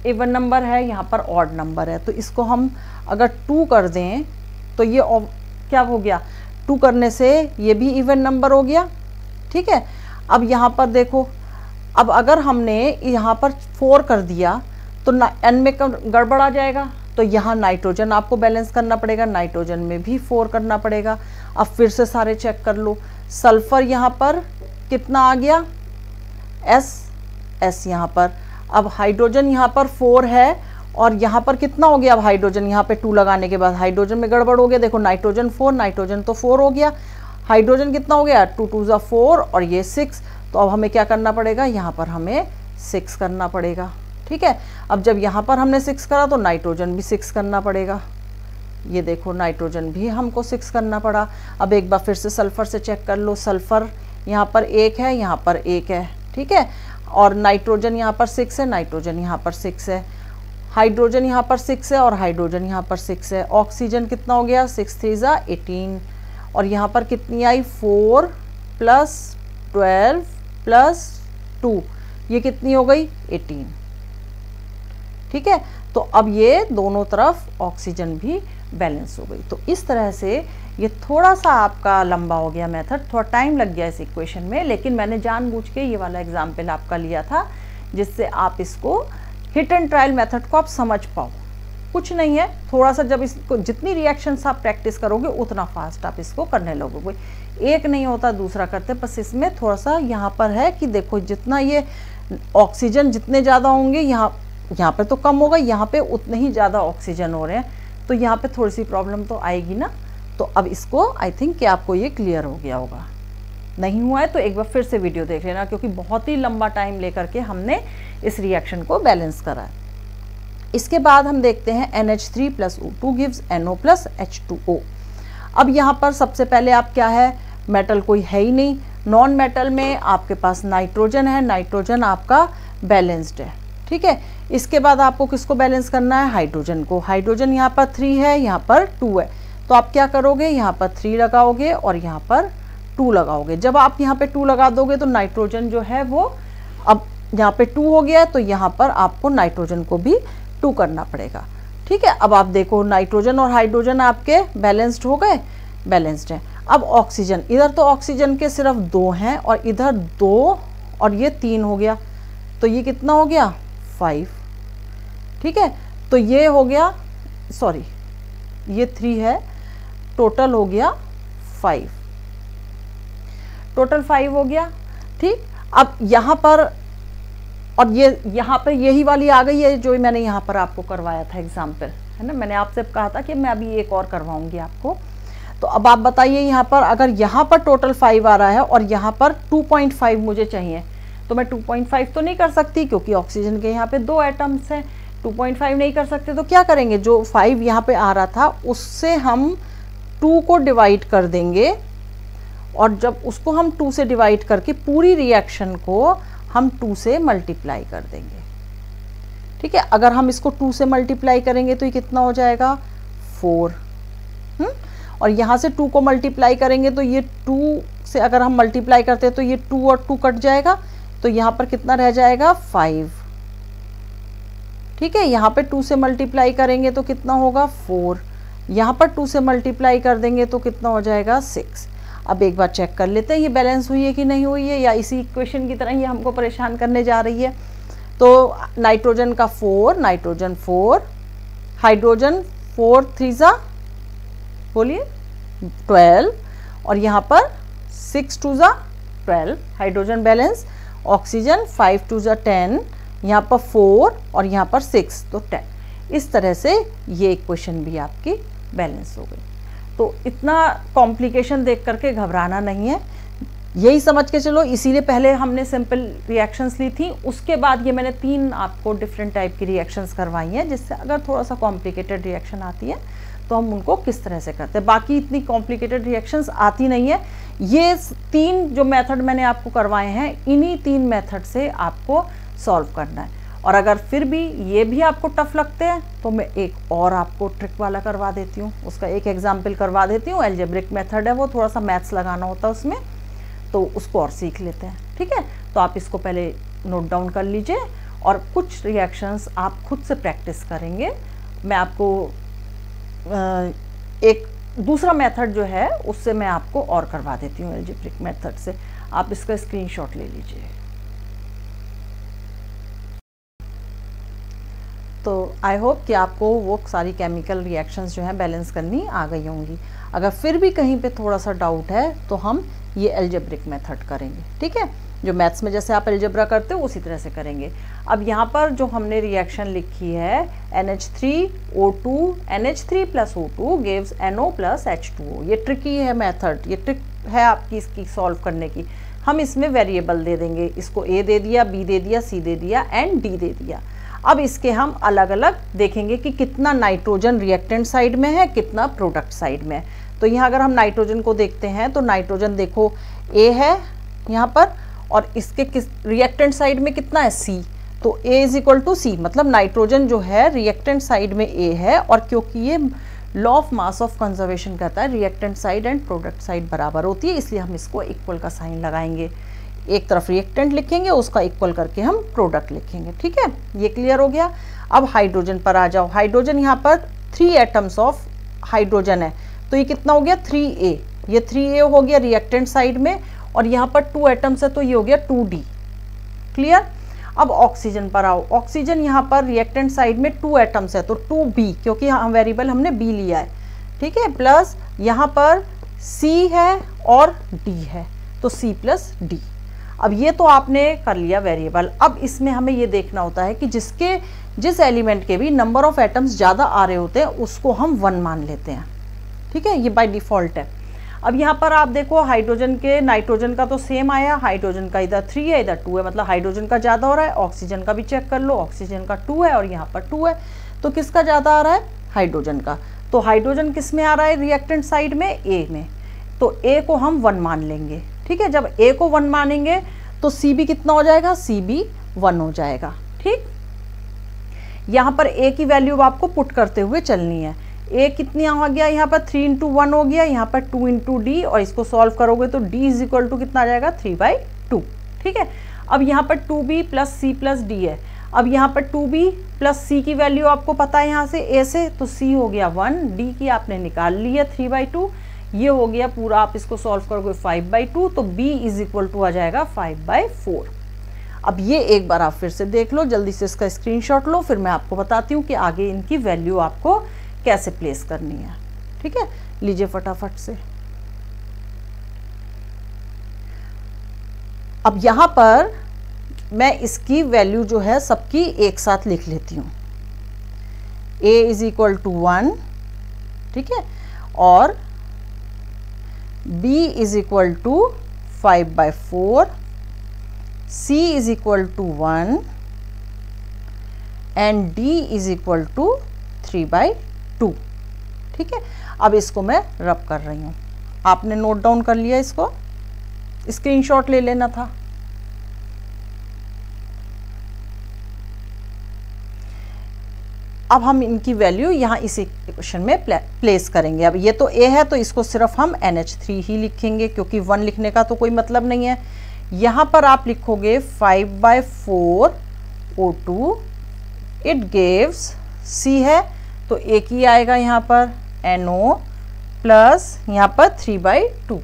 इवन नंबर है, यहाँ पर ऑड नंबर है, तो इसको हम अगर 2 कर दें तो ये क्या हो गया? 2 करने से ये भी इवन नंबर हो गया। ठीक है, अब यहाँ पर देखो, अब अगर हमने यहाँ पर 4 कर दिया तो n में गड़बड़ आ जाएगा, तो यहाँ नाइट्रोजन आपको बैलेंस करना पड़ेगा, नाइट्रोजन में भी 4 करना पड़ेगा। अब फिर से सारे चेक कर लो। सल्फर यहाँ पर कितना आ गया? S यहाँ पर। अब हाइड्रोजन यहाँ पर 4 है और यहाँ पर कितना हो गया? अब हाइड्रोजन यहाँ पे 2 लगाने के बाद हाइड्रोजन में गड़बड़ हो गया। देखो नाइट्रोजन 4, नाइट्रोजन तो 4 हो गया, हाइड्रोजन कितना हो गया? 2 2 ज़ा 4 और ये 6। तो अब हमें क्या करना पड़ेगा? यहाँ पर हमें 6 करना पड़ेगा। ठीक है, अब जब यहाँ पर हमने 6 करा तो नाइट्रोजन भी 6 करना पड़ेगा। ये देखो नाइट्रोजन भी हमको 6 करना पड़ा। अब एक बार फिर से सल्फ़र से चेक कर लो, सल्फ़र यहाँ पर 1 है, यहाँ पर 1 है, ठीक है, और नाइट्रोजन यहाँ पर 6 है, नाइट्रोजन यहाँ पर 6 है, हाइड्रोजन यहाँ पर 6 है और हाइड्रोजन यहाँ पर 6 है। ऑक्सीजन कितना हो गया, 6 3 जा 18, और यहाँ पर कितनी आई 4 + 12 + 2, ये कितनी हो गई 18, ठीक है। तो अब ये दोनों तरफ ऑक्सीजन भी बैलेंस हो गई। तो इस तरह से ये थोड़ा सा आपका लंबा हो गया मेथड, थोड़ा टाइम लग गया इस इक्वेशन में, लेकिन मैंने जानबूझ के ये वाला एग्जाम्पल आपका लिया था जिससे आप इसको हिट एंड ट्रायल मेथड को आप समझ पाओ। कुछ नहीं है, थोड़ा सा जब इसको जितनी रिएक्शंस आप प्रैक्टिस करोगे उतना फास्ट आप इसको करने लगोगे। एक नहीं होता दूसरा करते, बस इसमें थोड़ा सा यहाँ पर है कि देखो जितना ये ऑक्सीजन जितने ज़्यादा होंगे यहाँ पे तो कम होगा, यहाँ पे उतने ही ज़्यादा ऑक्सीजन हो रहे हैं, तो यहाँ पे थोड़ी सी प्रॉब्लम तो आएगी ना। तो अब इसको आई थिंक कि आपको ये क्लियर हो गया होगा, नहीं हुआ है तो एक बार फिर से वीडियो देख लेना, क्योंकि बहुत ही लंबा टाइम लेकर के हमने इस रिएक्शन को बैलेंस करा है। इसके बाद हम देखते हैं NH3 + O2 gives NO + H2O। अब यहाँ पर सबसे पहले आप क्या है, मेटल कोई है ही नहीं, नॉन मेटल में आपके पास नाइट्रोजन है, नाइट्रोजन आपका बैलेंस्ड है, ठीक है। इसके बाद आपको किसको बैलेंस करना है, हाइड्रोजन को। हाइड्रोजन यहाँ पर 3 है, यहाँ पर 2 है, तो आप क्या करोगे, यहाँ पर 3 लगाओगे और यहाँ पर 2 लगाओगे। जब आप यहाँ पे 2 लगा दोगे तो नाइट्रोजन जो है वो अब यहाँ पे 2 हो गया है, तो यहाँ पर आपको नाइट्रोजन को भी 2 करना पड़ेगा, ठीक है। अब आप देखो नाइट्रोजन और हाइड्रोजन आपके बैलेंस्ड हो गए, बैलेंस्ड है। अब ऑक्सीजन, इधर तो ऑक्सीजन के सिर्फ 2 हैं और इधर 2 और ये 3 हो गया, तो ये कितना हो गया 5, ठीक है। तो ये हो गया, सॉरी ये 3 है, टोटल हो गया 5, टोटल 5 हो गया, ठीक। अब यहाँ पर और ये यहाँ पर यही वाली आ गई है जो मैंने यहाँ पर आपको करवाया था एग्जाम्पल, है ना। मैंने आपसे कहा था कि मैं अभी एक और करवाऊंगी आपको। तो अब आप बताइए यहाँ पर अगर यहाँ पर टोटल 5 आ रहा है और यहाँ पर 2.5 मुझे चाहिए, तो मैं 2.5 तो नहीं कर सकती क्योंकि ऑक्सीजन के यहाँ पे 2 एटम्स हैं, 2.5 नहीं कर सकते। तो क्या करेंगे, जो 5 यहाँ पे आ रहा था उससे हम 2 को डिवाइड कर देंगे, और जब उसको हम 2 से डिवाइड करके पूरी रिएक्शन को हम 2 से मल्टीप्लाई कर देंगे, ठीक है। अगर हम इसको 2 से मल्टीप्लाई करेंगे तो ये कितना हो जाएगा 4, और यहाँ से 2 को मल्टीप्लाई करेंगे तो ये 2 से अगर हम मल्टीप्लाई करते हैं तो ये 2 और 2 कट जाएगा, तो यहाँ पर कितना रह जाएगा 5, ठीक है। यहाँ पे 2 से मल्टीप्लाई करेंगे तो कितना होगा 4, यहाँ पर 2 से मल्टीप्लाई कर देंगे तो कितना हो जाएगा 6। अब एक बार चेक कर लेते हैं ये बैलेंस हुई है कि नहीं हुई है, या इसी इक्वेशन की तरह ही हमको परेशान करने जा रही है। तो नाइट्रोजन का 4, नाइट्रोजन 4, हाइड्रोजन 4 3 जा बोलिए 12, और यहाँ पर 6 2 जा 12, हाइड्रोजन बैलेंस। ऑक्सीजन 5 2 जा 10, यहाँ पर 4 और यहाँ पर 6, तो 10। इस तरह से ये इक्वेशन भी आपकी बैलेंस हो गई। तो इतना कॉम्प्लिकेशन देख करके घबराना नहीं है, यही समझ के चलो। इसीलिए पहले हमने सिंपल रिएक्शंस ली थी, उसके बाद ये मैंने 3 आपको डिफरेंट टाइप की रिएक्शंस करवाई हैं, जिससे अगर थोड़ा सा कॉम्प्लिकेटेड रिएक्शन आती है तो हम उनको किस तरह से करते हैं। बाकी इतनी कॉम्प्लिकेटेड रिएक्शंस आती नहीं है। ये 3 जो मेथड मैंने आपको करवाए हैं, इन्हीं 3 मेथड से आपको सॉल्व करना है। और अगर फिर भी ये भी आपको टफ लगते हैं तो मैं एक और आपको ट्रिक वाला करवा देती हूँ, उसका एक एग्जाम्पल करवा देती हूँ। एल्जेब्रिक मेथड है, वो थोड़ा सा मैथ्स लगाना होता है उसमें, तो उसको और सीख लेते हैं, ठीक है। तो आप इसको पहले नोट डाउन कर लीजिए और कुछ रिएक्शंस आप खुद से प्रैक्टिस करेंगे। मैं आपको एक दूसरा मेथड जो है उससे मैं आपको और करवा देती हूँ एल्जेब्रिक मेथड से। आप इसका स्क्रीनशॉट ले लीजिए। तो आई होप कि आपको वो सारी केमिकल रिएक्शंस जो हैं बैलेंस करनी आ गई होंगी। अगर फिर भी कहीं पे थोड़ा सा डाउट है तो हम ये एल्जेब्रिक मेथड करेंगे, ठीक है। जो मैथ्स में जैसे आप एल्जेब्रा करते हो उसी तरह से करेंगे। अब यहाँ पर जो हमने रिएक्शन लिखी है NH3O2 NH3 + O2 gives NO + H2O, ये ट्रिकी है मेथड, ये ट्रिक है आपकी इसकी सॉल्व करने की। हम इसमें वेरिएबल दे देंगे, इसको A दे दिया, B दे दिया, C दे दिया एंड D दे दिया। अब इसके हम अलग अलग देखेंगे कि कितना नाइट्रोजन रिएक्टेंट साइड में है, कितना प्रोडक्ट साइड में है। तो यहाँ अगर हम नाइट्रोजन को देखते हैं तो नाइट्रोजन देखो A है यहाँ पर, और इसके किस रिएक्टेंट साइड में कितना है C, तो A is equal to C, मतलब नाइट्रोजन जो है रिएक्टेंट साइड में A है, और क्योंकि ये law of mass of conservation कहता है reactant side and product side बराबर होती है, इसलिए हम इसको इक्वल का साइन लगाएंगे। एक तरफ रिएक्टेंट लिखेंगे, उसका इक्वल करके हम प्रोडक्ट लिखेंगे। ठीक है, ये क्लियर हो गया। अब हाइड्रोजन पर आ जाओ। हाइड्रोजन यहाँ पर 3 एटम्स ऑफ हाइड्रोजन है, तो ये कितना हो गया 3A, ये 3A हो गया रिएक्टेंट साइड में, और यहाँ पर 2 एटम्स है तो ये हो गया 2D। क्लियर। अब ऑक्सीजन पर आओ। ऑक्सीजन यहाँ पर रिएक्टेंट साइड में 2 एटम्स है तो 2B, क्योंकि हम वेरिएबल हमने B लिया है। ठीक है, प्लस यहाँ पर C है और D है, तो C प्लस D। अब ये तो आपने कर लिया वेरिएबल। अब इसमें हमें ये देखना होता है कि जिस एलिमेंट के भी नंबर ऑफ एटम्स ज़्यादा आ रहे होते हैं उसको हम 1 मान लेते हैं। ठीक है, ये बाय डिफ़ॉल्ट है। अब यहाँ पर आप देखो हाइड्रोजन के नाइट्रोजन का तो सेम आया, हाइड्रोजन का इधर 3 है इधर 2 है, मतलब हाइड्रोजन का ज़्यादा हो रहा है। ऑक्सीजन का भी चेक कर लो, ऑक्सीजन का 2 है और यहाँ पर 2 है, तो किसका ज़्यादा आ रहा है, हाइड्रोजन का। तो हाइड्रोजन किस में आ रहा है रिएक्टेंट साइड में, ए में, तो ए को हम 1 मान लेंगे। ठीक है, जब ए को 1 मानेंगे तो सी भी कितना हो जाएगा, सी भी 1 हो जाएगा। ठीक, यहाँ पर ए की वैल्यू आपको पुट करते हुए चलनी है। ए कितनी आ गया यहाँ पर 3 इंटू 1 हो गया, यहाँ पर 2 इंटू डी, और इसको सॉल्व करोगे तो डी इज इक्वल टू कितना आ जाएगा 3/2। ठीक है, अब यहाँ पर 2b plus C plus D है। अब यहाँ पर 2b प्लस सी की वैल्यू आपको पता है यहाँ से ए से, तो c हो गया 1, d की आपने निकाल ली है 3/2, ये हो गया पूरा। आप इसको सॉल्व करोगे 5/2, तो b इज इक्वल टू आ जाएगा 5/4। अब ये एक बार आप फिर से देख लो, जल्दी से इसका स्क्रीनशॉट लो, फिर मैं आपको बताती हूँ कि आगे इनकी वैल्यू आपको कैसे प्लेस करनी है। ठीक है, लीजिए फटाफट से। अब यहाँ पर मैं इसकी वैल्यू जो है सबकी एक साथ लिख लेती हूँ। a इज इक्वल टू 1, ठीक है, और b is equal to 5/4, c is equal to 1 and d is equal to 3/2। ठीक है, अब इसको मैं रब कर रही हूँ। आपने नोट डाउन कर लिया, इसको स्क्रीनशॉट ले लेना था। अब हम इनकी वैल्यू यहाँ इस इक्वेशन में प्लेस करेंगे। अब ये तो A है तो इसको सिर्फ हम NH3 ही लिखेंगे, क्योंकि 1 लिखने का तो कोई मतलब नहीं है। यहाँ पर आप लिखोगे 5/4 O2, इट गिव्स C है तो एक ही आएगा यहाँ पर NO प्लस यहाँ पर 3/2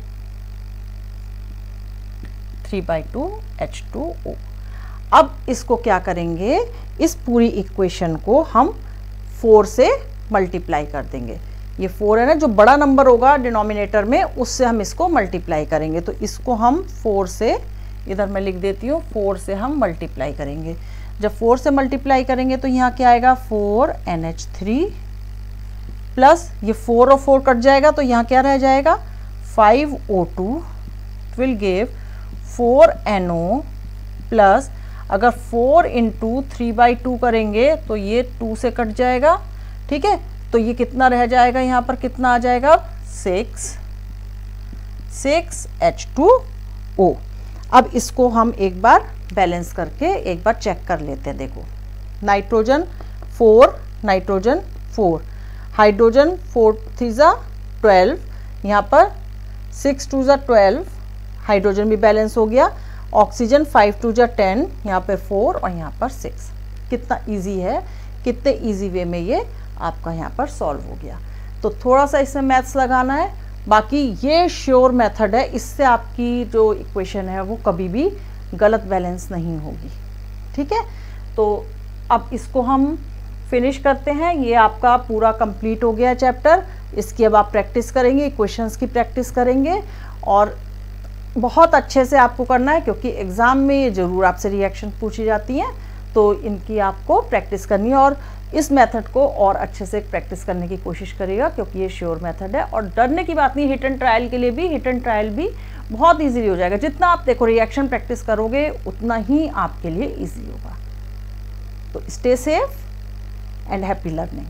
H2O। अब इसको क्या करेंगे, इस पूरी इक्वेशन को हम 4 से मल्टीप्लाई कर देंगे। ये 4 है ना, जो बड़ा नंबर होगा डिनोमिनेटर में उससे हम इसको मल्टीप्लाई करेंगे। तो इसको हम 4 से, इधर मैं लिख देती हूँ, 4 से हम मल्टीप्लाई करेंगे। जब 4 से मल्टीप्लाई करेंगे तो यहाँ क्या आएगा 4NH3 प्लस ये 4 और 4 कट जाएगा तो यहाँ क्या रह जाएगा 5O2 will give 4NO plus, अगर 4 इंटू 3/2 करेंगे तो ये 2 से कट जाएगा। ठीक है, तो ये कितना रह जाएगा, यहाँ पर कितना आ जाएगा 6H2O। अब इसको हम एक बार बैलेंस करके एक बार चेक कर लेते हैं। देखो नाइट्रोजन 4, नाइट्रोजन 4, हाइड्रोजन 4 3 12, यहाँ पर 6 2 12, हाइड्रोजन भी बैलेंस हो गया। ऑक्सीजन 5 2 10, यहाँ पे 4 और यहाँ पर 6। कितना इजी है, कितने इजी वे में ये आपका यहाँ पर सॉल्व हो गया। तो थोड़ा सा इसमें मैथ्स लगाना है, बाकी ये श्योर मेथड है, इससे आपकी जो इक्वेशन है वो कभी भी गलत बैलेंस नहीं होगी। ठीक है, तो अब इसको हम फिनिश करते हैं। ये आपका पूरा कंप्लीट हो गया चैप्टर। इसकी अब आप प्रैक्टिस करेंगे, इक्वेशंस की प्रैक्टिस करेंगे, और बहुत अच्छे से आपको करना है, क्योंकि एग्ज़ाम में ये ज़रूर आपसे रिएक्शन पूछी जाती हैं, तो इनकी आपको प्रैक्टिस करनी है। और इस मेथड को और अच्छे से प्रैक्टिस करने की कोशिश करिएगा, क्योंकि ये श्योर मेथड है। और डरने की बात नहीं, हिट एंड ट्रायल के लिए भी, हिट एंड ट्रायल भी बहुत ईजीली हो जाएगा। जितना आप देखो रिएक्शन प्रैक्टिस करोगे उतना ही आपके लिए ईजी होगा। तो stay safe and happy learning.